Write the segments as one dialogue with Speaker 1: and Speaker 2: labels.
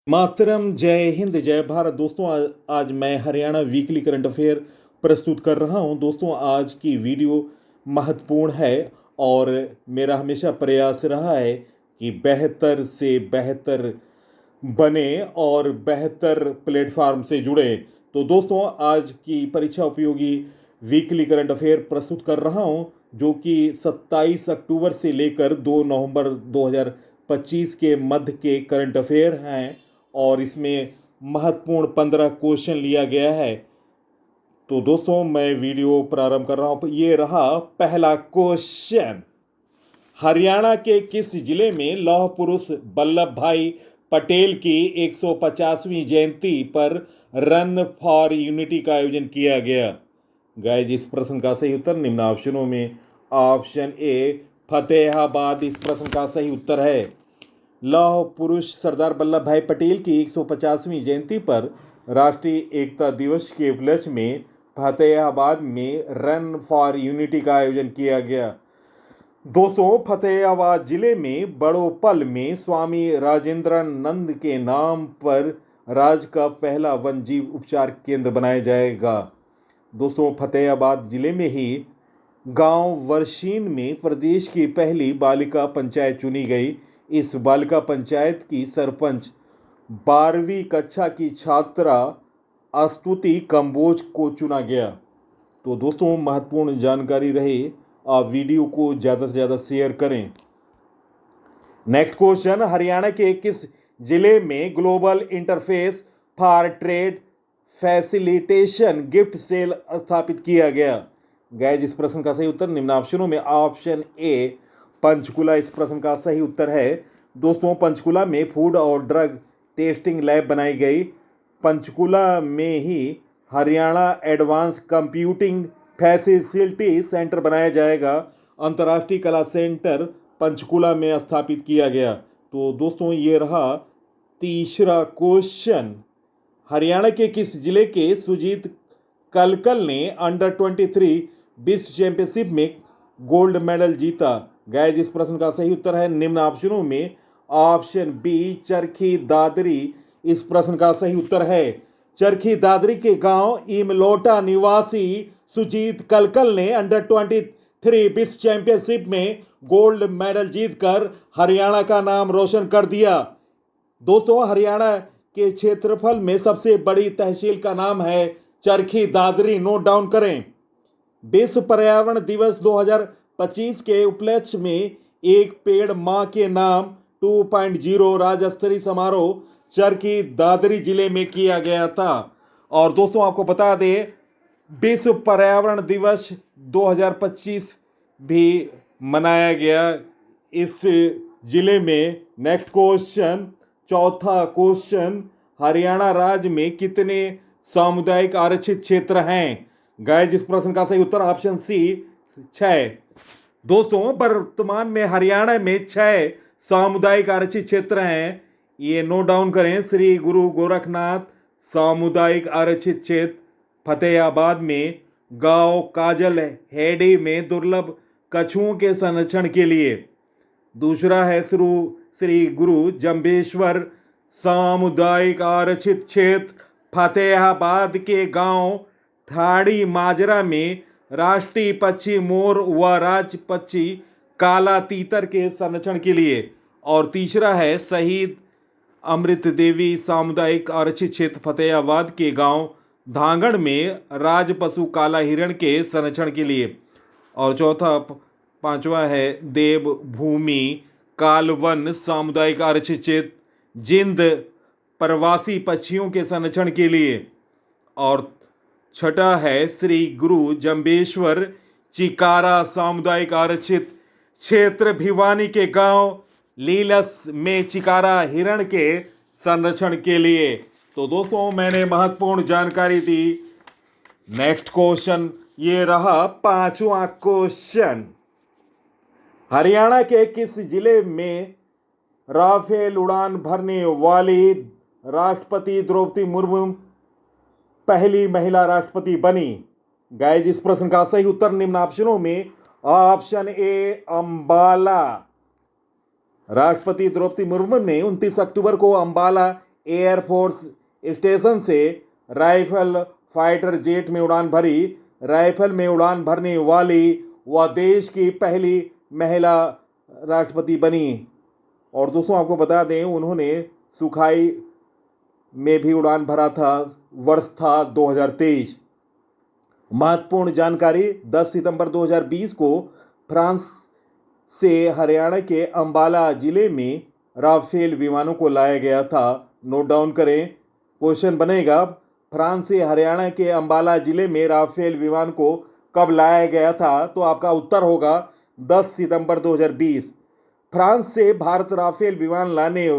Speaker 1: मातरम, जय हिंद, जय भारत। दोस्तों आज मैं हरियाणा वीकली करंट अफेयर प्रस्तुत कर रहा हूं। दोस्तों आज की वीडियो महत्वपूर्ण है और मेरा हमेशा प्रयास रहा है कि बेहतर से बेहतर बने और बेहतर प्लेटफार्म से जुड़े। तो दोस्तों आज की परीक्षा उपयोगी वीकली करंट अफेयर प्रस्तुत कर रहा हूं, जो कि 27 अक्टूबर से लेकर 2 नवंबर 2025 के मध्य के करंट अफेयर हैं और इसमें महत्वपूर्ण 15 क्वेश्चन लिया गया है। तो दोस्तों मैं वीडियो प्रारंभ कर रहा हूं। ये रहा पहला क्वेश्चन। हरियाणा के किस जिले में लौह पुरुष वल्लभ भाई पटेल की 150वीं जयंती पर रन फॉर यूनिटी का आयोजन किया गया? गाइस, इस प्रश्न का सही उत्तर निम्न ऑप्शनों में ऑप्शन ए फतेहाबाद इस प्रश्न का सही उत्तर है। लौह पुरुष सरदार वल्लभ भाई पटेल की 150वीं जयंती पर राष्ट्रीय एकता दिवस के उपलक्ष्य में फतेहाबाद में रन फॉर यूनिटी का आयोजन किया गया। दोस्तों फतेहाबाद जिले में बड़ोपल में स्वामी राजेंद्रानंद के नाम पर राज्य का पहला वन जीव उपचार केंद्र बनाया जाएगा। दोस्तों फतेहाबाद जिले में ही गांव वर्षीन में प्रदेश की पहली बालिका पंचायत चुनी गई। इस बालिका पंचायत की सरपंच 12वीं कक्षा की छात्रा स्तुति कंबोज को चुना गया। तो दोस्तों महत्वपूर्ण जानकारी रहे, आप वीडियो को ज़्यादा से ज़्यादा शेयर करें। नेक्स्ट क्वेश्चन, हरियाणा के किस जिले में global interface for trade facilitation GIFT cell स्थापित किया गया? गाइस, इस प्रश्न का सही उत्तर निम्न ऑप्शनों में ऑप्शन ए पंचकुला इस प्रश्न का सही उत्तर है। दोस्तों पंचकुला में फूड और ड्रग टेस्टिंग लैब बनाई गई। पंचकुला में ही Haryana advance computing facility centre बनाया जाएगा। अंतर्राष्ट्रीय कला सेंटर पंचकुला में स्थापित किया गया। तो दोस्तों ये रहा तीसरा क्वेश्चन। हरियाणा के किस जिले के सुजीत कलकल ने अंडर 23 विश्व चैंपियनशिप में गोल्ड मेडल जीता? गाइस, इस प्रश्न का सही उत्तर है निम्न ऑप्शनों में ऑप्शन बी चरखी दादरी इस प्रश्न का सही उत्तर है। चरखी दादरी के गांव इमलोटा निवासी सुजीत कलकल ने अंडर 23 विश्व चैंपियनशिप में गोल्ड मेडल जीतकर हरियाणा का नाम रोशन कर दिया। दोस्तों हरियाणा के क्षेत्रफल में सबसे बड़ी तहसील का नाम है चरखी दादरी, नोट डाउन करें। विश्व पर्यावरण दिवस 2025 के उपलक्ष्य में एक पेड़ मां के नाम 2.0 राज्य स्तरीय समारोह चरखी दादरी जिले में किया गया था। और दोस्तों आपको बता दें विश्व पर्यावरण दिवस 2025 भी मनाया गया इस जिले में। नेक्स्ट क्वेश्चन, चौथा क्वेश्चन, हरियाणा राज्य में कितने सामुदायिक आरक्षित क्षेत्र हैं? गाइस, इस प्रश्न का सही उत्तर ऑप्शन सी 6। दोस्तों वर्तमान में हरियाणा में 6 सामुदायिक आरक्षित क्षेत्र हैं। ये नोट डाउन करें। श्री गुरु गोरखनाथ सामुदायिक आरक्षित क्षेत्र फतेहाबाद में, गांव काजल हेडी में दुर्लभ कछुओं के संरक्षण के लिए। दूसरा है श्री गुरु जम्बेश्वर सामुदायिक आरक्षित क्षेत्र फतेहाबाद के गांव ठाड़ी माजरा में राष्ट्रीय पक्षी मोर व राज्य पक्षी काला तीतर के संरक्षण के लिए। और तीसरा है शहीद अमृत देवी सामुदायिक आरक्षित क्षेत्र फतेहाबाद के गांव धांगड़ में राज पशु काला हिरण के संरक्षण के लिए। और चौथा पांचवा है देवभूमि कालवन सामुदायिक आरक्षित क्षेत्र जिंद प्रवासी पक्षियों के संरक्षण के लिए। और छठा है श्री गुरु जम्बेश्वर चिकारा सामुदायिक आरक्षित क्षेत्र भिवानी के गांव लीलस में चिकारा हिरण के संरक्षण के लिए। तो दोस्तों मैंने महत्वपूर्ण जानकारी दी। नेक्स्ट क्वेश्चन ये रहा पांचवा क्वेश्चन। हरियाणा के किस जिले में राफेल उड़ान भरने वाली राष्ट्रपति द्रौपदी मुर्मू पहली महिला राष्ट्रपति बनी? गाइस, इस प्रश्न का सही उत्तर निम्न ऑप्शनों में ऑप्शन ए अंबाला। राष्ट्रपति द्रौपदी मुर्मू ने 29 अक्टूबर को अंबाला एयरफोर्स स्टेशन से राइफल फाइटर जेट में उड़ान भरी। राइफल में उड़ान भरने वाली वह देश की पहली महिला राष्ट्रपति बनी। और दोस्तों आपको बता दें, उन्होंने सुखाई में भी उड़ान भरा था। वर्ष था 2023। महत्वपूर्ण जानकारी, 10 सितंबर 2020 को फ्रांस से हरियाणा के अंबाला जिले में राफेल विमानों को लाया गया था। नोट डाउन करें, क्वेश्चन बनेगा, फ्रांस से हरियाणा के अंबाला जिले में राफेल विमान को कब लाया गया था? तो आपका उत्तर होगा 10 सितंबर 2020। फ्रांस से भारत राफेल विमान लाने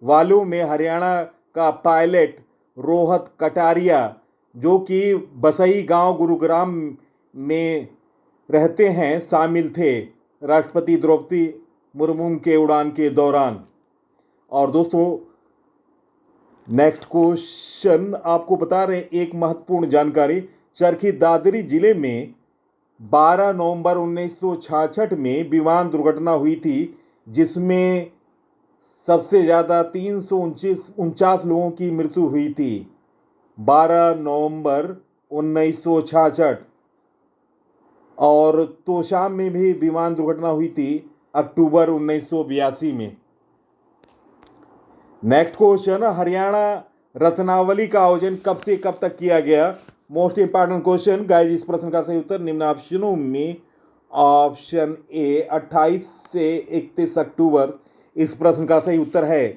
Speaker 1: वालों में हरियाणा का पायलट रोहत कटारिया, जो कि बसई गांव गुरुग्राम में रहते हैं, शामिल थे राष्ट्रपति द्रौपदी मुर्मू के उड़ान के दौरान। और दोस्तों नेक्स्ट क्वेश्चन आपको बता रहे हैं एक महत्वपूर्ण जानकारी। चरखी दादरी जिले में 12 नवंबर 1966 में विमान दुर्घटना हुई थी, जिसमें सबसे ज़्यादा 349 लोगों की मृत्यु हुई थी। 12 नवंबर 1966। और तोशाम में भी विमान दुर्घटना हुई थी अक्टूबर 1982 में। नेक्स्ट क्वेश्चन, हरियाणा रत्नावली का आयोजन कब से कब तक किया गया? Most important question guys. इस प्रश्न का सही उत्तर निम्न ऑप्शनों में ऑप्शन ए 28 से 31 अक्टूबर इस प्रश्न का सही उत्तर है।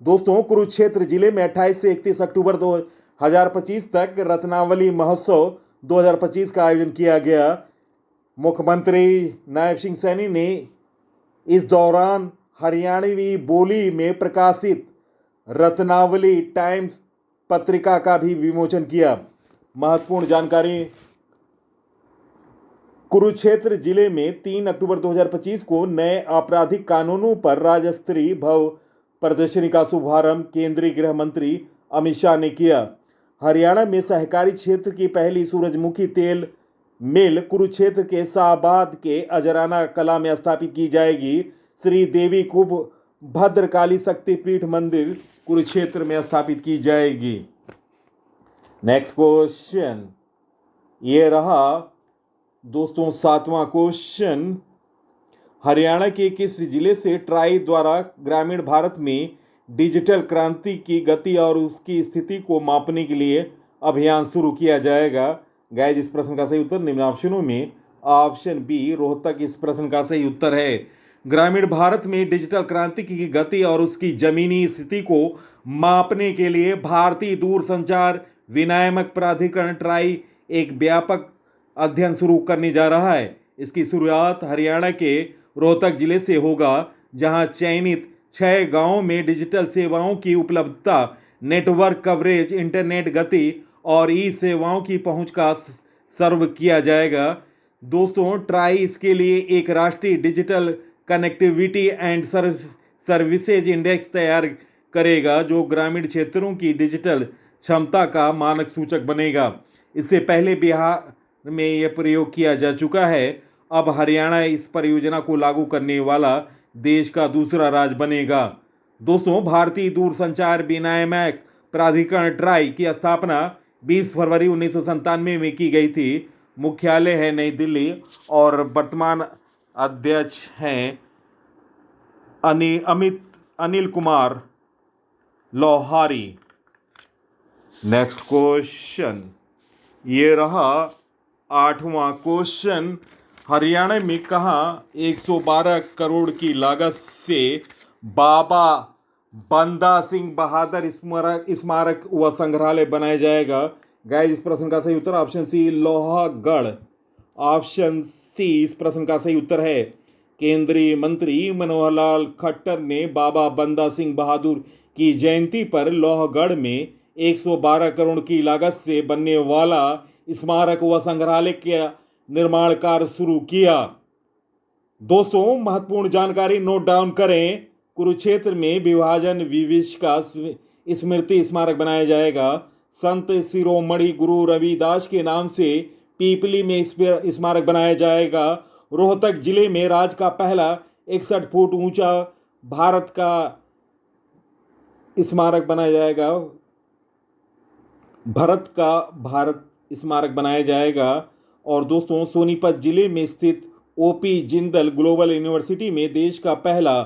Speaker 1: दोस्तों कुरुक्षेत्र जिले में 28 से 31 अक्टूबर 2025 तक रत्नावली महोत्सव 2025 का आयोजन किया गया। मुख्यमंत्री नायब सिंह सैनी ने इस दौरान हरियाणवी बोली में प्रकाशित रत्नावली टाइम्स पत्रिका का भी विमोचन किया। महत्वपूर्ण जानकारी, कुरुक्षेत्र जिले में 3 अक्टूबर 2025 को नए आपराधिक कानूनों पर राज्य स्तरीय भव्य प्रदर्शनी का शुभारंभ केंद्रीय गृह मंत्री अमित शाह ने किया। हरियाणा में सहकारी क्षेत्र की पहली सूरजमुखी तेल मिल कुरुक्षेत्र के शाहबाद के अजराना कला में स्थापित की जाएगी। श्री देवी कुब भद्रकाली शक्तिपीठ मंदिर कुरुक्षेत्र में स्थापित की जाएगी। नेक्स्ट क्वेश्चन ये रहा दोस्तों 7वां क्वेश्चन। हरियाणा के किस जिले से ट्राई द्वारा ग्रामीण भारत में डिजिटल क्रांति की गति और उसकी स्थिति को मापने के लिए अभियान शुरू किया जाएगा? गाइस इस प्रश्न का सही उत्तर निम्न ऑप्शनों में ऑप्शन बी रोहतक इस प्रश्न का सही उत्तर है। ग्रामीण भारत में डिजिटल क्रांति की गति और उसकी जमीनी स्थिति को मापने के लिए भारतीय दूरसंचार विनियामक प्राधिकरण ट्राई एक व्यापक अध्ययन शुरू करने जा रहा है। इसकी शुरुआत हरियाणा के रोहतक जिले से होगा, जहां चयनित 6 गांवों में डिजिटल सेवाओं की उपलब्धता, नेटवर्क कवरेज, इंटरनेट गति और ई सेवाओं की पहुंच का सर्वे किया जाएगा। दोस्तों ट्राई इसके लिए एक राष्ट्रीय digital connectivity and services index तैयार करेगा, जो ग्रामीण क्षेत्रों की डिजिटल क्षमता का मानक सूचक बनेगा। इससे पहले बिहार में यह प्रयोग किया जा चुका है। अब हरियाणा इस परियोजना को लागू करने वाला देश का दूसरा राज्य बनेगा। दोस्तों भारतीय दूरसंचार विनियामक प्राधिकरण ट्राई की स्थापना 20 फरवरी 1997 में की गई थी। मुख्यालय है नई दिल्ली और वर्तमान अध्यक्ष हैं अनिल कुमार लोहारी। नेक्स्ट क्वेश्चन ये रहा 8वां क्वेश्चन। हरियाणा में कहाँ 112 करोड़ की लागत से बाबा बंदा सिंह बहादुर स्मारक व संग्रहालय बनाया जाएगा? गाइस इस प्रश्न का सही उत्तर option C Lohagarh. Option C इस प्रश्न का सही उत्तर है। केंद्रीय मंत्री मनोहर लाल खट्टर ने बाबा बंदा सिंह बहादुर की जयंती पर लोहगढ़ में 112 करोड़ की लागत से बनने वाला स्मारक व संग्रहालय का निर्माण कार्य शुरू किया। दोस्तों महत्वपूर्ण जानकारी नोट डाउन करें। कुरुक्षेत्र में विभाजन विवश का स्मृति स्मारक बनाया जाएगा। संत शिरोमणि गुरु रविदास के नाम से पीपली में स्मारक बनाया जाएगा। रोहतक जिले में राज्य का पहला 61 फुट ऊंचा भारत का स्मारक बनाया जाएगा, भारत स्मारक बनाया जाएगा। और दोस्तों सोनीपत जिले में स्थित ओपी जिंदल ग्लोबल यूनिवर्सिटी में देश का पहला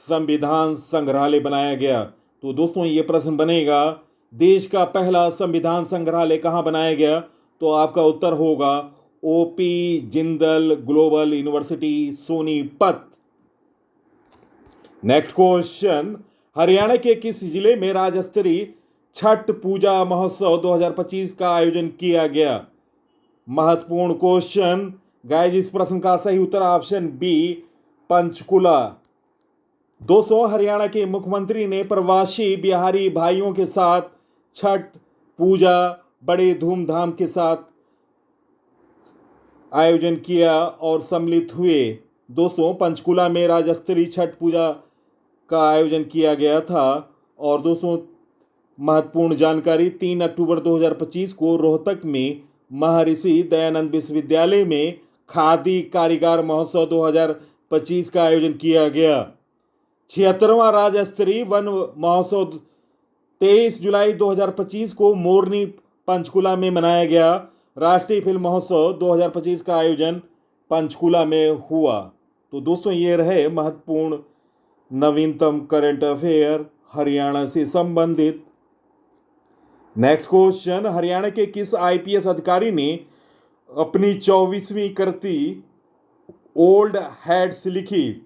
Speaker 1: संविधान संग्रहालय बनाया गया। तो दोस्तों ये प्रश्न बनेगा, देश का पहला संविधान संग्रहालय कहाँ बनाया गया? तो आपका उत्तर होगा OP Jindal global university Sonipat. Next question, Haryana के किस जिले में राज्य स्तरीय छठ पूजा महोत्सव 2025 का आयोजन किया गया? महत्वपूर्ण क्वेश्चन गाइस, इस प्रश्न का सही उत्तर ऑप्शन बी पंचकुला। दोस्तों हरियाणा के मुख्यमंत्री ने प्रवासी बिहारी भाइयों के साथ छठ पूजा बड़े धूमधाम के साथ आयोजन किया और सम्मिलित हुए। दोस्तों पंचकुला में राज्य स्तरीय छठ पूजा का आयोजन किया गया था। और दोस्तों महत्वपूर्ण जानकारी, 3 अक्टूबर 2025 को रोहतक में महर्षि दयानंद विश्वविद्यालय में खादी कारीगर महोत्सव 2025 का आयोजन किया गया। 76वां राज्य स्तरीय वन महोत्सव 23 जुलाई 2025 को मोरनी पंचकुला में मनाया गया। राष्ट्रीय फिल्म महोत्सव 2025 का आयोजन पंचकुला में हुआ। तो दोस्तों ये रहे महत्वपूर्ण नवीनतम करंट अफेयर हरियाणा से संबंधित। नेक्स्ट क्वेश्चन, हरियाणा के किस आईपीएस अधिकारी ने अपनी 24वीं कृति ओल्ड हेड्स लिखी?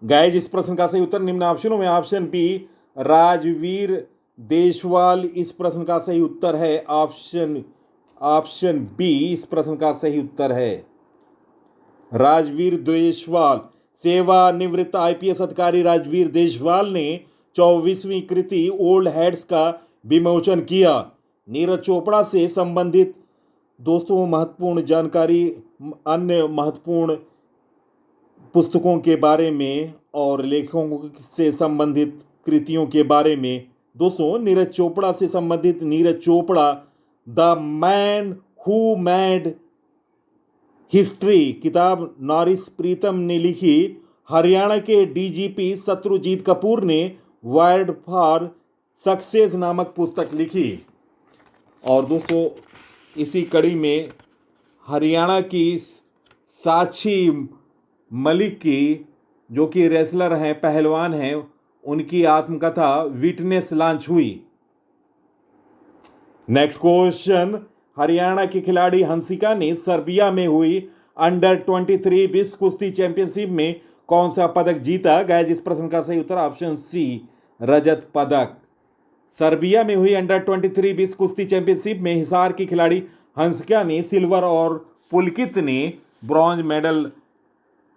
Speaker 1: गाइस इस प्रश्न का सही उत्तर निम्न ऑप्शनों में ऑप्शन बी राजवीर देशवाल इस प्रश्न का सही उत्तर है। ऑप्शन बी इस प्रश्न का सही उत्तर है राजवीर देशवाल। सेवानिवृत्त आईपीएस अधिकारी राजवीर देशवाल ने 24वीं कृति ओल्ड हेड्स का विमोचन किया। नीरज चोपड़ा से संबंधित दोस्तों महत्वपूर्ण जानकारी, अन्य महत्वपूर्ण पुस्तकों के बारे में और लेखकों से संबंधित कृतियों के बारे में। दोस्तों नीरज चोपड़ा से संबंधित Neeraj Chopra the man who made history किताब नॉरिस प्रीतम ने लिखी। हरियाणा के डीजीपी शत्रुजीत कपूर ने वायर्ड फॉर सक्सेस नामक पुस्तक लिखी। और दोस्तों इसी कड़ी में हरियाणा की साक्षी मलिक की, जो कि रेसलर हैं, पहलवान हैं, उनकी आत्मकथा विटनेस लॉन्च हुई। नेक्स्ट क्वेश्चन, हरियाणा की खिलाड़ी हंसिका ने सर्बिया में हुई अंडर 23 विश्व कुश्ती चैंपियनशिप में कौन सा पदक जीता? गाइस इस प्रश्न का सही उत्तर ऑप्शन सी रजत पदक। सर्बिया में हुई अंडर 23 विश्व कुश्ती चैंपियनशिप में हिसार की खिलाड़ी हंसिका ने सिल्वर और पुलकित ने ब्रॉन्ज मेडल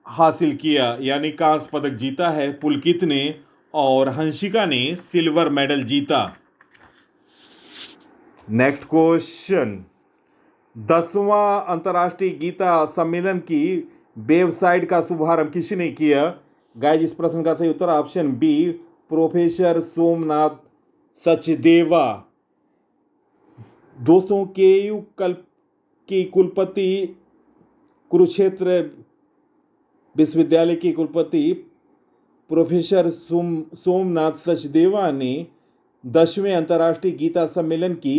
Speaker 1: हासिल किया, यानी कांस्य पदक जीता है पुलकित ने और हंसिका ने सिल्वर मेडल जीता। नेक्स्ट क्वेश्चन, 10वां अंतर्राष्ट्रीय गीता सम्मेलन की वेबसाइट का शुभारंभ किसने किया? गाइस इस प्रश्न का सही उत्तर option B professor Somnath Sachdeva. दोस्तों केयू की कुलपति, कुरुक्षेत्र विश्वविद्यालय के कुलपति प्रोफेसर सोमनाथ सचदेवा ने 10वें अंतर्राष्ट्रीय गीता सम्मेलन की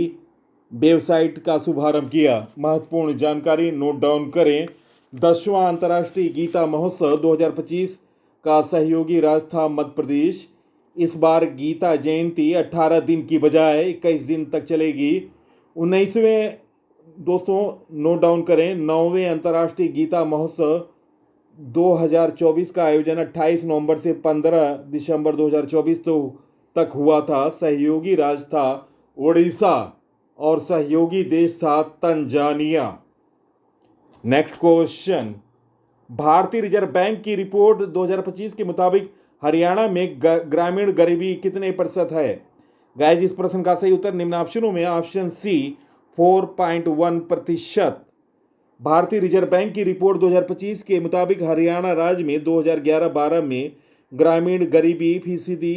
Speaker 1: वेबसाइट का शुभारंभ किया। महत्वपूर्ण जानकारी नोट डाउन करें। 10वां अंतर्राष्ट्रीय गीता महोत्सव 2025 का सहयोगी राज्य था मध्य प्रदेश। इस बार गीता जयंती 18 दिन की बजाय 21 दिन तक चलेगी। 19वें दोस्तों नोट डाउन करें, 9वें अंतर्राष्ट्रीय गीता महोत्सव 2024 का आयोजन 28 नवंबर से 15 दिसंबर 2024 तक हुआ था। सहयोगी राज्य था ओडिशा और सहयोगी देश था तंजानिया। नेक्स्ट क्वेश्चन, भारतीय रिजर्व बैंक की रिपोर्ट 2025 के मुताबिक हरियाणा में ग्रामीण गरीबी कितने प्रतिशत है? गाइस इस प्रश्न का सही उत्तर निम्न ऑप्शनों में ऑप्शन सी 4.1%। भारतीय रिजर्व बैंक की रिपोर्ट 2025 के मुताबिक हरियाणा राज्य में 2011-12 में ग्रामीण गरीबी फीसदी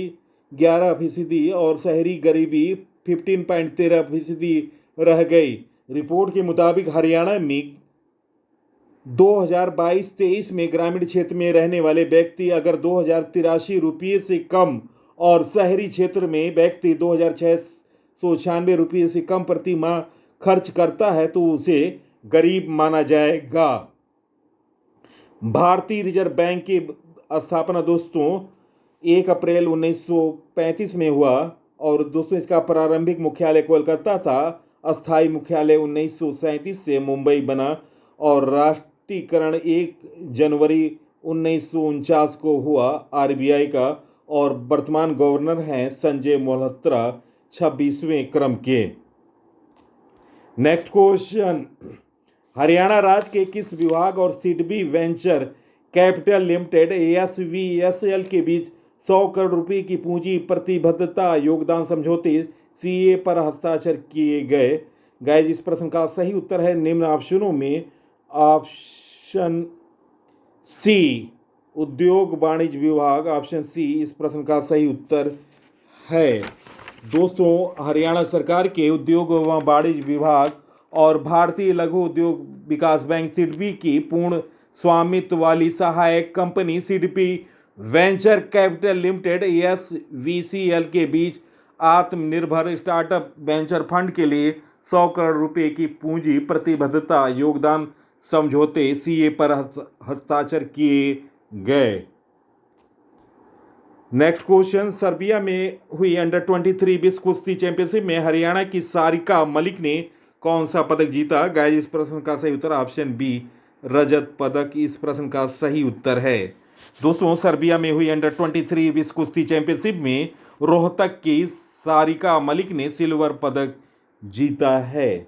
Speaker 1: 11% और शहरी गरीबी 15.13% रह गई। रिपोर्ट के मुताबिक हरियाणा में 2022-23 में ग्रामीण क्षेत्र में रहने वाले व्यक्ति अगर 2083 रुपये से कम और शहरी क्षेत्र में व्यक्ति 2,696 रुपये से कम प्रति माह खर्च करता है तो उसे गरीब माना जाएगा। भारतीय रिजर्व बैंक की स्थापना दोस्तों 1 अप्रैल 1935 में हुआ और दोस्तों इसका प्रारंभिक मुख्यालय कोलकाता था। अस्थायी मुख्यालय 1937 से मुंबई बना और राष्ट्रीयकरण 1 जनवरी 1949 को हुआ आरबीआई का। और वर्तमान गवर्नर हैं संजय मोल्होत्रा 26वें क्रम के। नेक्स्ट क्वेश्चन, हरियाणा राज्य के किस विभाग और SIDBI venture capital limited ASVSL के बीच 100 करोड़ रुपए की पूंजी प्रतिबद्धता योगदान समझौते CA पर हस्ताक्षर किए गए? गाइस इस प्रश्न का सही उत्तर है निम्न ऑप्शनों में ऑप्शन सी, उद्योग वाणिज्य विभाग। ऑप्शन सी इस प्रश्न का सही उत्तर है। दोस्तों हरियाणा सरकार के उद्योग एवं वाणिज्य विभाग और भारतीय लघु उद्योग विकास बैंक सिडबी की पूर्ण स्वामित्व वाली सहायक company SIDBI venture capital limited ASVCL के बीच आत्मनिर्भर स्टार्टअप वेंचर फंड के लिए 100 करोड़ रुपए की पूंजी प्रतिबद्धता योगदान समझौते CA पर हस्ताक्षर किए गए। नेक्स्ट क्वेश्चन, सर्बिया में हुई अंडर-23 विश्व कुश्ती चैंपियनशिप में हरियाणा की सारिका मलिक ने कौन सा पदक जीता? गाइस इस प्रश्न का सही उत्तर ऑप्शन बी, रजत पदक इस प्रश्न का सही उत्तर है। दोस्तों सर्बिया में हुई अंडर-23 विश्व कुश्ती चैंपियनशिप में रोहतक की सारिका मलिक ने सिल्वर पदक जीता है।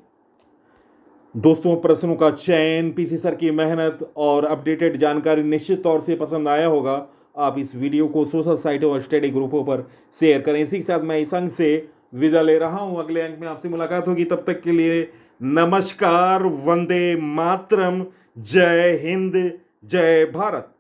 Speaker 1: दोस्तों प्रश्नों का चयन, पीसी सर की मेहनत और अपडेटेड जानकारी निश्चित तौर से पसंद आया होगा। आप इस वीडियो को सोशल साइटों और स्टडी ग्रुपों पर शेयर करें। इसी के साथ मैं इस अंक से विदा ले रहा हूं। अगले अंक में आपसे मुलाकात होगी, तब तक के लिए नमस्कार, वंदे मातरम, जय हिंद, जय भारत।